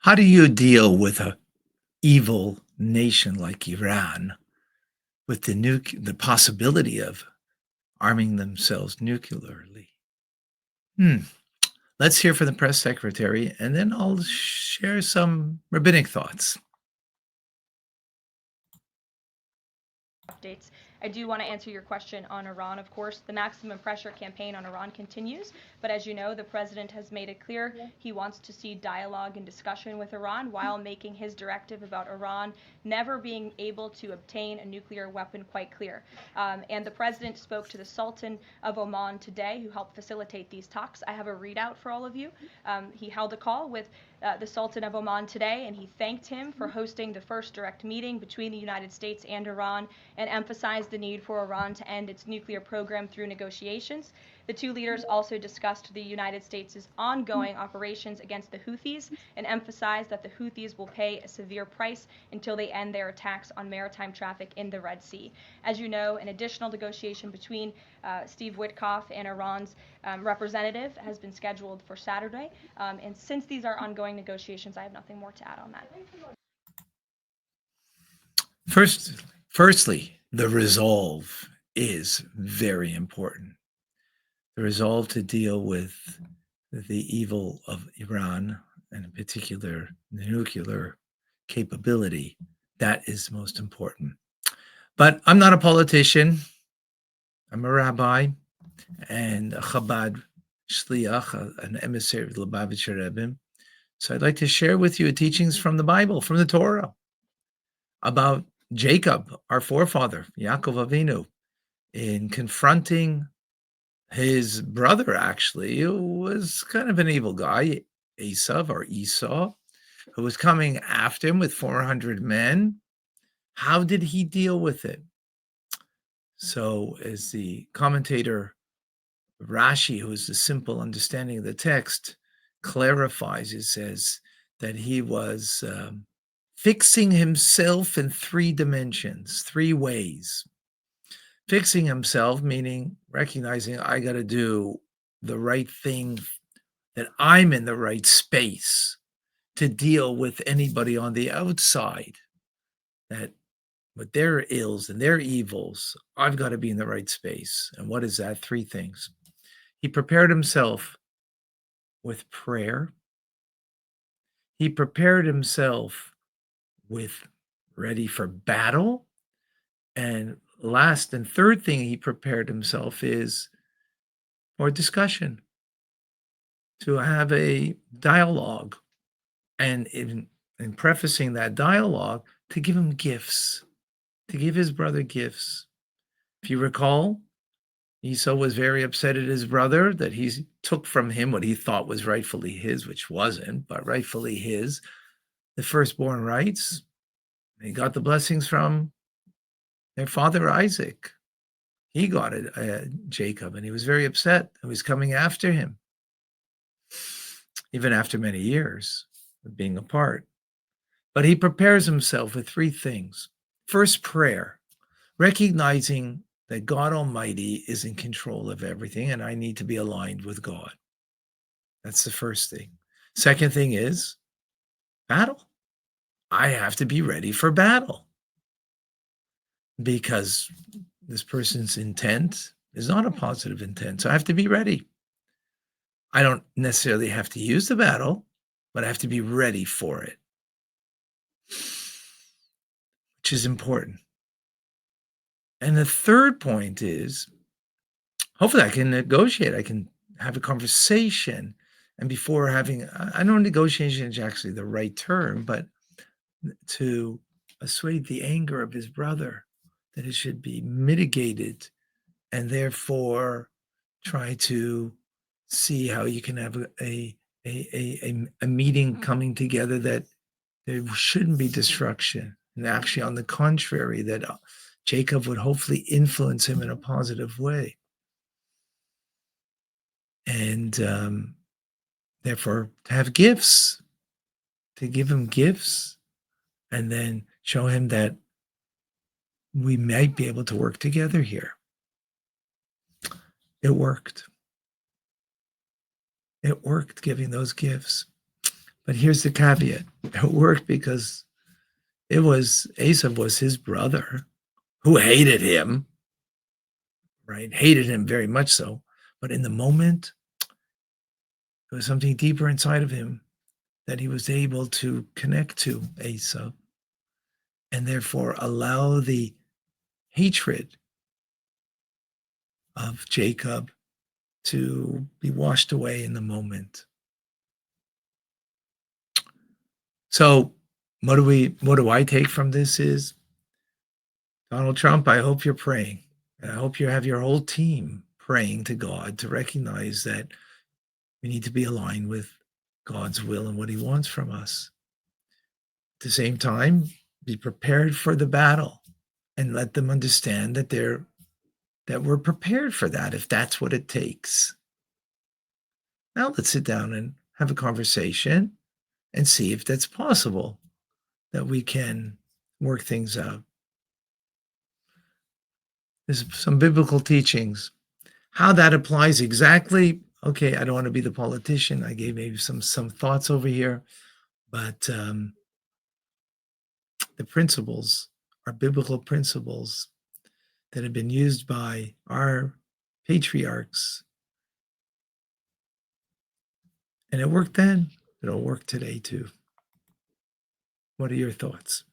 How do you deal with a evil nation like Iran with the possibility of arming themselves nuclearly? Hmm. Let's hear from the press secretary, and then I'll share some rabbinic thoughts. Updates. I do want to answer your question on Iran, of course. The maximum pressure campaign on Iran continues, but as you know, the president has made it clear he wants to see dialogue and discussion with Iran while making his directive about Iran never being able to obtain a nuclear weapon quite clear. And the president spoke to the Sultan of Oman today, who helped facilitate these talks. I have a readout for all of you. He held a call with the Sultan of Oman today, and he thanked him for hosting the first direct meeting between the United States and Iran and emphasized the need for Iran to end its nuclear program through negotiations. The two leaders also discussed the United States' ongoing operations against the Houthis and emphasized that the Houthis will pay a severe price until they end their attacks on maritime traffic in the Red Sea. As you know, an additional negotiation between Steve Witkoff and Iran's representative has been scheduled for Saturday. And since these are ongoing negotiations, I have nothing more to add on that. Firstly, the resolve is very important. The resolve to deal with the evil of Iran, and in particular, the nuclear capability, that is most important. But I'm not a politician. I'm a rabbi and a Chabad shliach, an emissary of the Lubavitcher Rebbe. So I'd like to share with you teachings from the Bible, from the Torah, about Jacob, our forefather, Yaakov Avinu, in confronting his brother, actually, who was kind of an evil guy, Esau, who was coming after him with 400 men. How did he deal with it? So, as the commentator Rashi, who is the simple understanding of the text, clarifies, it says that he was fixing himself in 3 dimensions, 3 ways. Fixing himself, meaning recognizing I got to do the right thing, that I'm in the right space to deal with anybody on the outside, that with their ills and their evils, I've got to be in the right space. And what is that? 3 things. He prepared himself with prayer. He prepared himself with ready for battle. And last and third thing he prepared himself is for discussion, to have a dialogue. And in prefacing that dialogue, to give him gifts, to give his brother gifts. If you recall, Esau was very upset at his brother that he took from him what he thought was rightfully his, which wasn't, but rightfully his, the firstborn rights. He got the blessings from their father Isaac. He got it, Jacob, and he was very upset. He was coming after him, even after many years of being apart. But he prepares himself with 3 things. First, prayer, recognizing that God Almighty is in control of everything, and I need to be aligned with God. That's the first thing. Second thing is battle. I have to be ready for battle because this person's intent is not a positive intent. So I have to be ready. I don't necessarily have to use the battle, but I have to be ready for it, which is important. And the third point is, hopefully I can negotiate. I can have a conversation. And before having, I know negotiation is actually the right term, but to assuage the anger of his brother, that it should be mitigated, and therefore try to see how you can have a meeting coming together that there shouldn't be destruction. And actually, on the contrary, that Jacob would hopefully influence him in a positive way. And therefore, to have gifts, to give him gifts, and then show him that we might be able to work together here. It worked. It worked giving those gifts. But here's the caveat. It worked because Esav was his brother who hated him, right? Hated him very much so. But in the moment, there was something deeper inside of him that he was able to connect to Esav and therefore allow the hatred of Jacob to be washed away in the moment. So what do I take from this is, Donald Trump, I hope you're praying. And I hope you have your whole team praying to God to recognize that we need to be aligned with God's will and what he wants from us. At the same time, be prepared for the battle and let them understand that we're prepared for that if that's what it takes. Now let's sit down and have a conversation and see if that's possible, that we can work things out. There's some biblical teachings. How that applies exactly, okay, I don't want to be the politician. I gave maybe some thoughts over here, but the principles are biblical principles that have been used by our patriarchs. And it worked then, it'll work today too. What are your thoughts?